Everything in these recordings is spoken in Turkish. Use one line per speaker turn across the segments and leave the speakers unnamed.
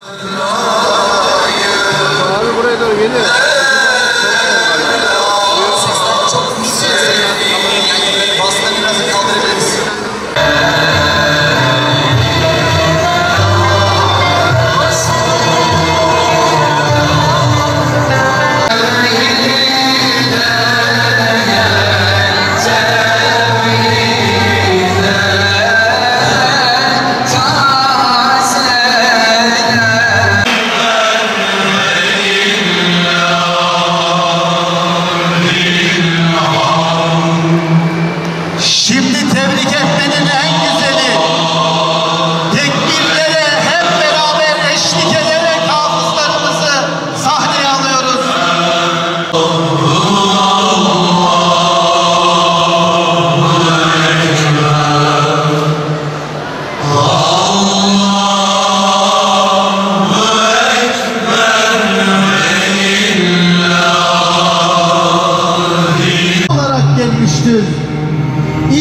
Abi buraya doğru geliyor.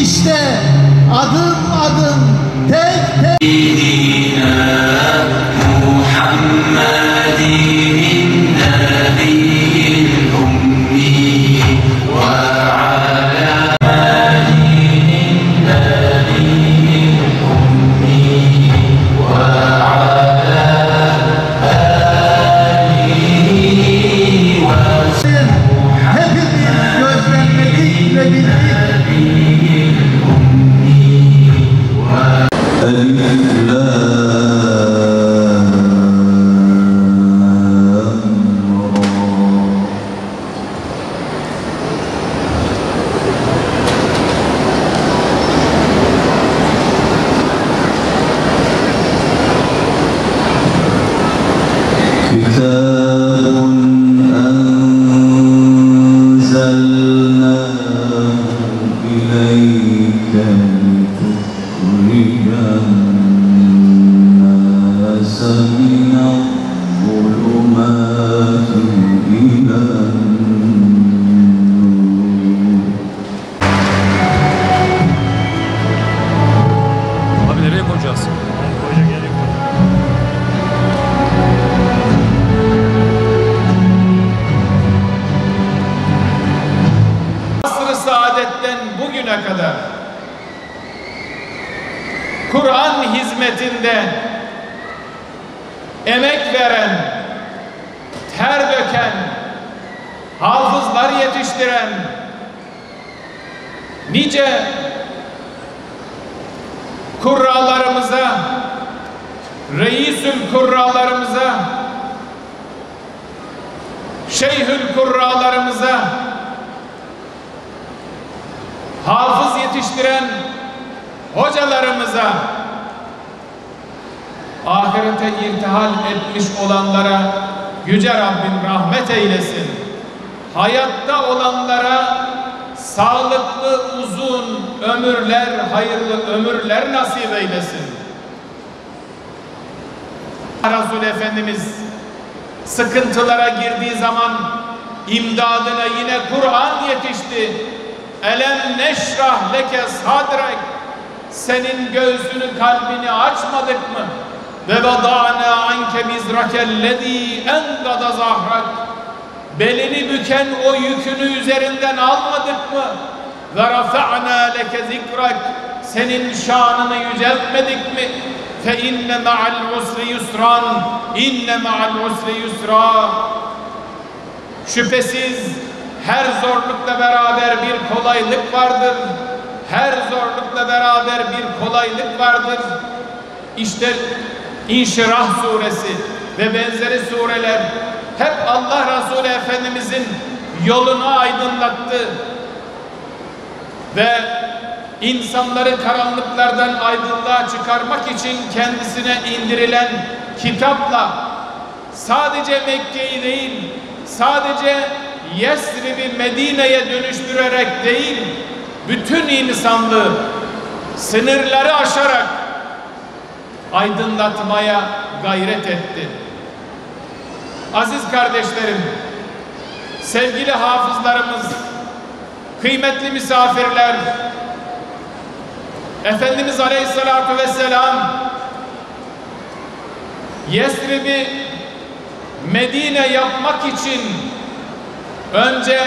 İşte adım adım tek tek
bugüne kadar Kur'an hizmetinde emek veren, ter döken, hafızlar yetiştiren nice kurralarımıza, reisül kurralarımıza, şeyhül kurralarımıza, hafız yetiştiren hocalarımıza, ahirete irtihal etmiş olanlara Yüce Rabbim rahmet eylesin. Hayatta olanlara sağlıklı uzun ömürler, hayırlı ömürler nasip eylesin. Resul Efendimiz sıkıntılara girdiği zaman imdadına yine Kur'an yetişti. Elem neşrah leke sadrek, senin göğsünü, kalbini açmadık mı? Ve vada'na anke bizrakellezî engada zahrak, belini büken o yükünü üzerinden almadık mı? Ve rafa'na leke zikrak, senin şanını yüceltmedik mi? Fe inne ma'al usri yusran, inne ma'al usri yusra. Şüphesiz her zorlukla beraber bir kolaylık vardır. Her zorlukla beraber bir kolaylık vardır. İşte İnşirah suresi ve benzeri sureler hep Allah Resulü Efendimizin yolunu aydınlattı ve insanları karanlıklardan aydınlığa çıkarmak için kendisine indirilen kitapla sadece Mekke'yi değil, sadece Yesrib'i Medine'ye dönüştürerek değil, bütün insanlığı sınırları aşarak aydınlatmaya gayret etti. Aziz kardeşlerim, sevgili hafızlarımız, kıymetli misafirler, Efendimiz Aleyhisselatü Vesselam Yesrib'i Medine yapmak için önce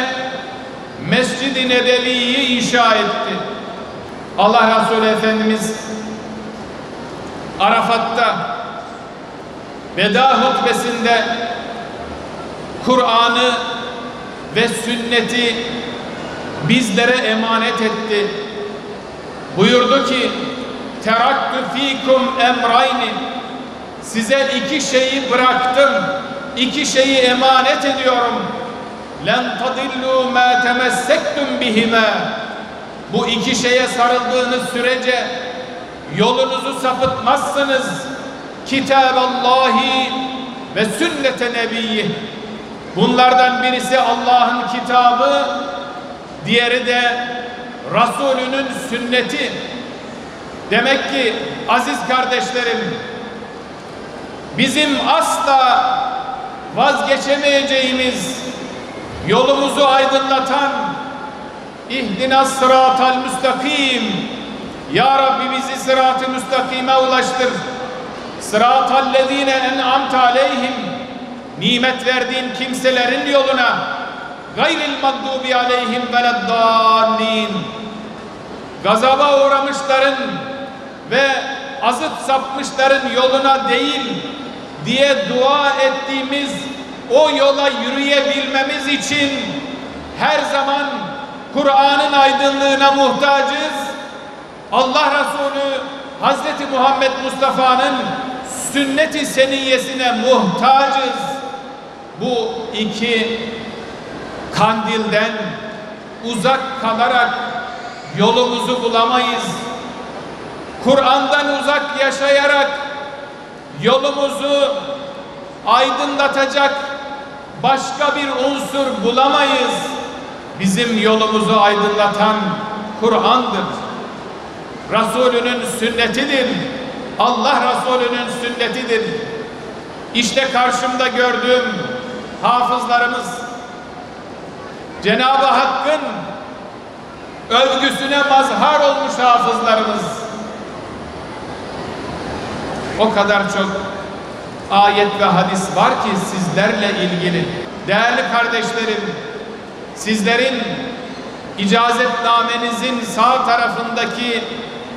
Mescid-i Nebevi'yi inşa etti. Allah Resulü Efendimiz Arafat'ta veda hutbesinde Kur'an'ı ve sünneti bizlere emanet etti. Buyurdu ki: "Teraktü fikum emrayni." Size iki şeyi bıraktım, iki şeyi emanet ediyorum. "Len tadillu ma temessektum bihima." Bu iki şeye sarıldığınız sürece yolunuzu sapıtmazsınız. Kitaballahi ve sünnete nebiyyi. Bunlardan birisi Allah'ın kitabı, diğeri de Resulünün sünneti. Demek ki aziz kardeşlerim, bizim asla vazgeçemeyeceğimiz, yolumuzu aydınlatan İhdinas sıratal müstakim. Ya Rabbi bizi sırat-ı müstakime ulaştır. Sıratallezine en'amte aleyhim. Nimet verdiğin kimselerin yoluna. Gayril mağdubi aleyhim veleddallin. Gazaba uğramışların ve azıt sapmışların yoluna değil diye dua ettiğimiz o yola yürüyebilmemiz için her zaman Kur'an'ın aydınlığına muhtacız. Allah Resulü Hazreti Muhammed Mustafa'nın sünnet-i seniyyesine muhtacız. Bu iki kandilden uzak kalarak yolumuzu bulamayız. Kur'an'dan uzak yaşayarak yolumuzu aydınlatacak başka bir unsur bulamayız. Bizim yolumuzu aydınlatan Kur'an'dır. Resulünün sünnetidir. Allah Resulünün sünnetidir. İşte karşımda gördüğüm hafızlarımız, Cenab-ı Hakk'ın övgüsüne mazhar olmuş hafızlarımız. O kadar çok ayet ve hadis var ki sizlerle ilgili. Değerli kardeşlerim, sizlerin icazetnamenizin sağ tarafındaki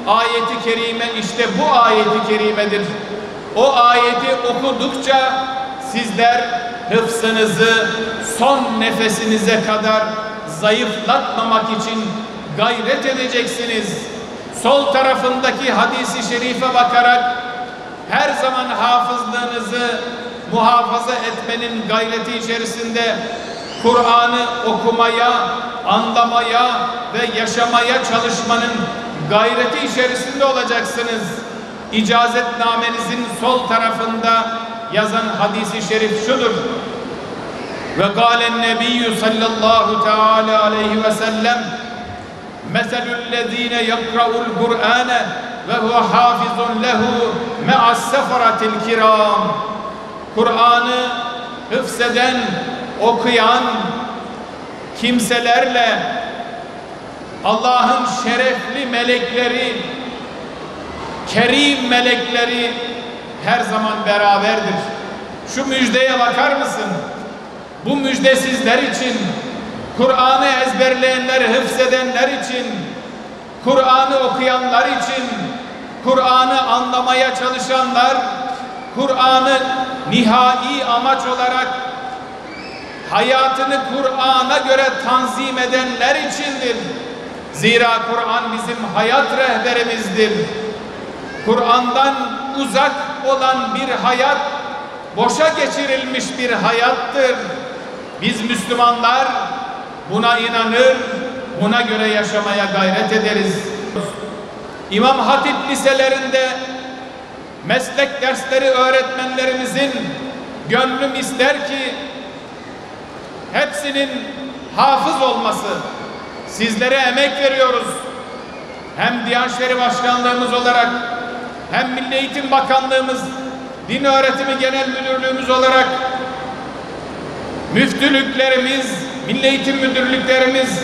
ayeti kerime işte bu ayeti kerimedir. O ayeti okudukça sizler hıfzınızı son nefesinize kadar zayıflatmamak için gayret edeceksiniz. Sol tarafındaki hadisi şerife bakarak her zaman hafızlığınızı muhafaza etmenin gayreti içerisinde Kur'an'ı okumaya, anlamaya ve yaşamaya çalışmanın gayreti içerisinde olacaksınız. İcazetnamenizin sol tarafında yazan hadisi şerif şudur: ve gâlen nebiyyü sallallahu teâlâ aleyhi ve sellem meselüllezîne yakra'ul Kur'âne ve huve hâfizun lehu me'as sefaratil kirâm. Kur'an'ı hıfzeden, okuyan kimselerle Allah'ın şerefli melekleri, kerim melekleri her zaman beraberdir. Şu müjdeye bakar mısın? Bu müjde sizler için, Kur'an'ı ezberleyenler, hıfzedenler için, Kur'an'ı okuyanlar için, Kur'an'ı anlamaya çalışanlar, Kur'an'ı nihai amaç olarak hayatını Kur'an'a göre tanzim edenler içindir. Zira Kur'an bizim hayat rehberimizdir. Kur'an'dan uzak olan bir hayat boşa geçirilmiş bir hayattır. Biz Müslümanlar buna inanır, buna göre yaşamaya gayret ederiz. İmam Hatip liselerinde meslek dersleri öğretmenlerimizin gönlüm ister ki hepsinin hafız olması. Sizlere emek veriyoruz. Hem Diyanet İşleri Başkanlığımız olarak, hem Milli Eğitim Bakanlığımız, Din Öğretimi Genel Müdürlüğümüz olarak, müftülüklerimiz, Milli Eğitim Müdürlüklerimiz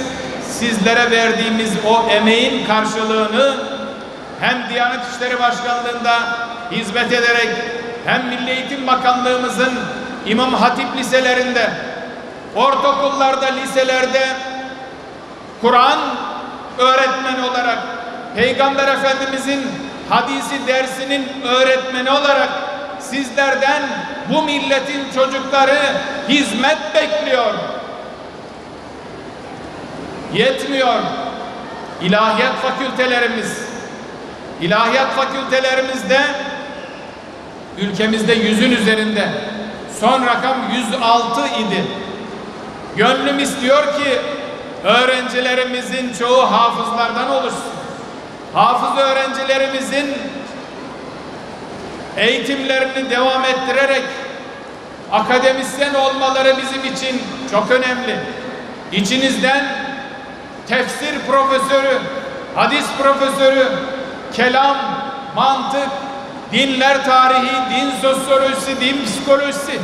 sizlere verdiğimiz o emeğin karşılığını hem Diyanet İşleri Başkanlığı'nda hizmet ederek hem Milli Eğitim Bakanlığımızın İmam Hatip liselerinde, ortaokullarda, liselerde Kur'an öğretmeni olarak, Peygamber Efendimizin hadisi dersinin öğretmeni olarak sizlerden bu milletin çocukları hizmet bekliyor. Yetmiyor. İlahiyat fakültelerimizde ülkemizde 100'ün üzerinde, son rakam 106 idi. Gönlüm istiyor ki öğrencilerimizin çoğu hafızlardan oluşsun. Hafız öğrencilerimizin eğitimlerini devam ettirerek akademisyen olmaları bizim için çok önemli. İçinizden tefsir profesörü, hadis profesörü, kelam, mantık, dinler tarihi, din sosyolojisi, din psikolojisi,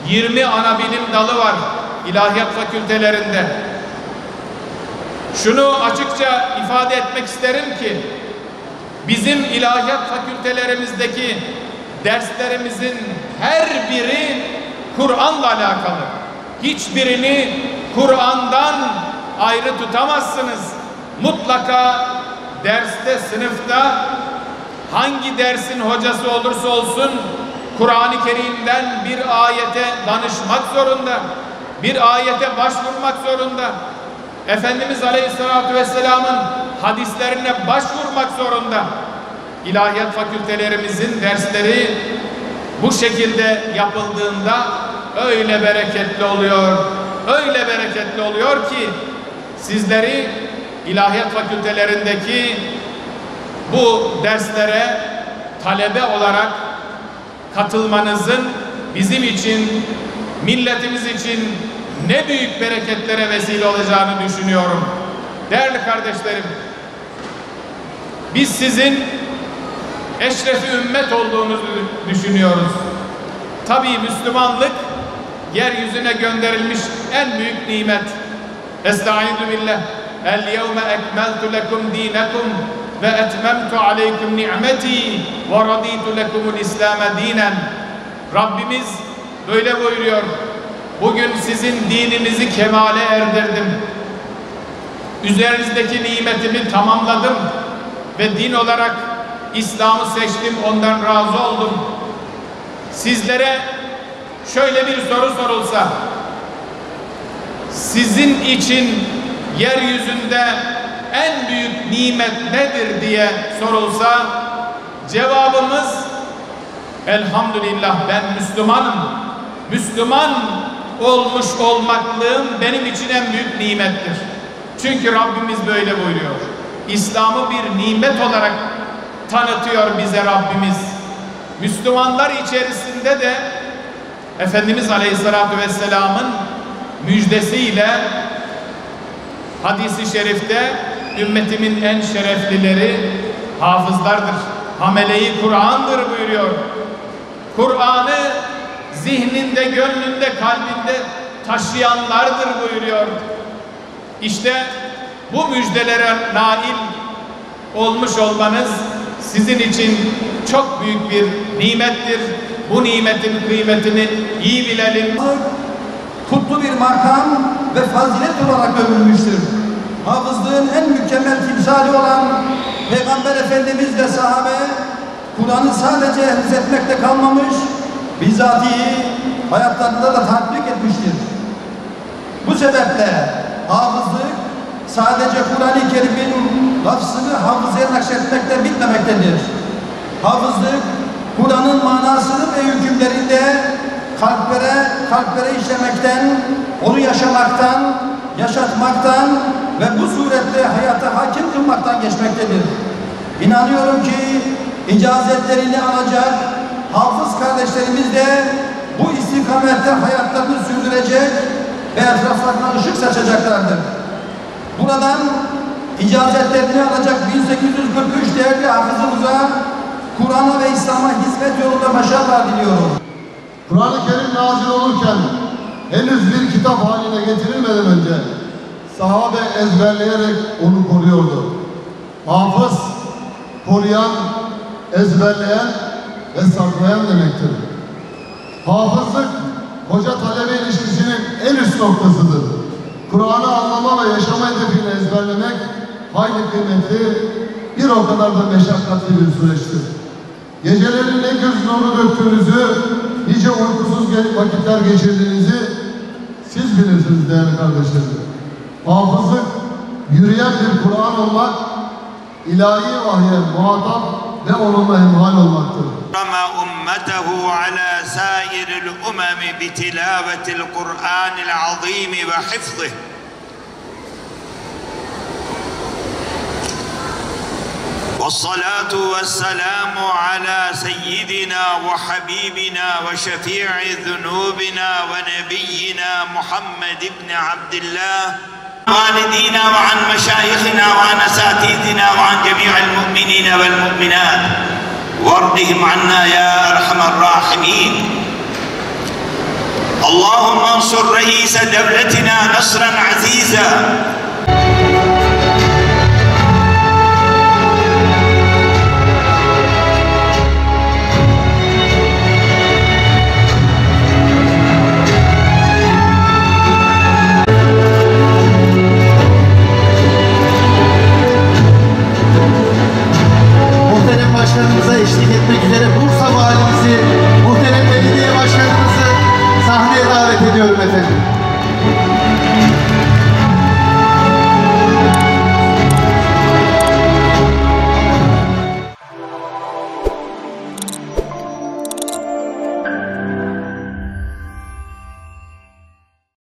20 ana bilim dalı var ilahiyat fakültelerinde. Şunu açıkça ifade etmek isterim ki bizim ilahiyat fakültelerimizdeki derslerimizin her biri Kur'an'la alakalı. Hiçbirini Kur'an'dan ayrı tutamazsınız. Mutlaka derste, sınıfta hangi dersin hocası olursa olsun Kur'an-ı Kerim'den bir ayete danışmak zorunda, bir ayete başvurmak zorunda. Efendimiz Aleyhisselatü Vesselam'ın hadislerine başvurmak zorunda. İlahiyat fakültelerimizin dersleri bu şekilde yapıldığında öyle bereketli oluyor, öyle bereketli oluyor ki sizleri ilahiyat fakültelerindeki bu derslere talebe olarak katılmanızın bizim için, milletimiz için ne büyük bereketlere vesile olacağını düşünüyorum. Değerli kardeşlerim, biz sizin eşrefi ümmet olduğunuzu düşünüyoruz. Tabii Müslümanlık yeryüzüne gönderilmiş en büyük nimet. Estaizu billah. El yevme ekmeltu lekum dinakum ve etmemtu aleykum ni'meti ve raditu lekumul İslam'e dinen. Rabbimiz böyle buyuruyor. Bugün sizin dininizi kemale erdirdim. Üzerinizdeki nimetimi tamamladım ve din olarak İslam'ı seçtim, ondan razı oldum. Sizlere şöyle bir soru sorulsa, sizin için yeryüzünde en büyük nimet nedir diye sorulsa, cevabımız elhamdülillah ben Müslümanım. Müslüman olmuş olmaklığım benim için en büyük nimettir. Çünkü Rabbimiz böyle buyuruyor. İslam'ı bir nimet olarak tanıtıyor bize Rabbimiz. Müslümanlar içerisinde de Efendimiz Aleyhisselatü Vesselam'ın müjdesiyle hadis-i şerifte ümmetimin en şereflileri hafızlardır. Hamele-i Kur'an'dır buyuruyor. Kur'an'ı zihninde, gönlünde, kalbinde taşıyanlardır buyuruyor. İşte bu müjdelere nail olmuş olmanız sizin için çok büyük bir nimettir. Bu nimetin kıymetini iyi bilelim.
Kutlu bir makam ve fazilet olarak övülmüştür. Hafızlığın en mükemmel timsali olan Peygamber Efendimiz ve sahabe Kur'an'ı sadece hifzetmekte kalmamış, bizatihi hayatlarında da tatbik etmiştir. Bu sebeple hafızlık sadece Kur'an-ı Kerim'in lafzını hafızaya nakşetmekle bitmemektedir. Hafızlık Kur'an'ın manasını ve hükümlerinde kalplere işlemekten, onu yaşamaktan, yaşatmaktan ve bu surette hayata hakim kılmaktan geçmektedir. İnanıyorum ki icazetlerini alacak hafız kardeşlerimiz de bu istikamette hayatlarını sürdürecek ve etraflarına ışık saçacaklardır. Buradan icazetlerini alacak 1843 değerli hafızımıza Kur'an'a ve İslam'a hizmet yolunda başarılar diliyorum.
Kur'an-ı Kerim nazil olurken henüz bir kitap haline getirilmeden önce sahabe ezberleyerek onu koruyordu. Hafız, koruyan, ezberleyen ve saklayan demektir. Hafızlık, hoca talebe ilişkisinin en üst noktasıdır. Kur'an'ı anlama ve yaşama hedefini ezberlemek hayli kıymetli, bir o kadar da meşakkatli bir süreçtir. Gecelerin ne göz nuru döktüğünüzü, nice uykusuz vakitler geçirdiğinizi siz bilirsiniz değerli kardeşlerim. Hafızlık, yürüyen bir Kur'an olmak, ilahi vahye muhatap ve onunla hemhal olmaktır.
أمته على سائر الأمم بتلاوة القرآن العظيم وحفظه والصلاة والسلام على سيدنا وحبيبنا وشفيع ذنوبنا ونبينا محمد بن عبد الله والدينا وعن مشايخنا وعن أساتذتنا وعن جميع المؤمنين والمؤمنات وارضهم عنا يا أرحم الراحمين. اللهم انصر رئيس دولتنا نصرا عزيزا.
Muhterem başkanımıza eşlik etmek üzere bu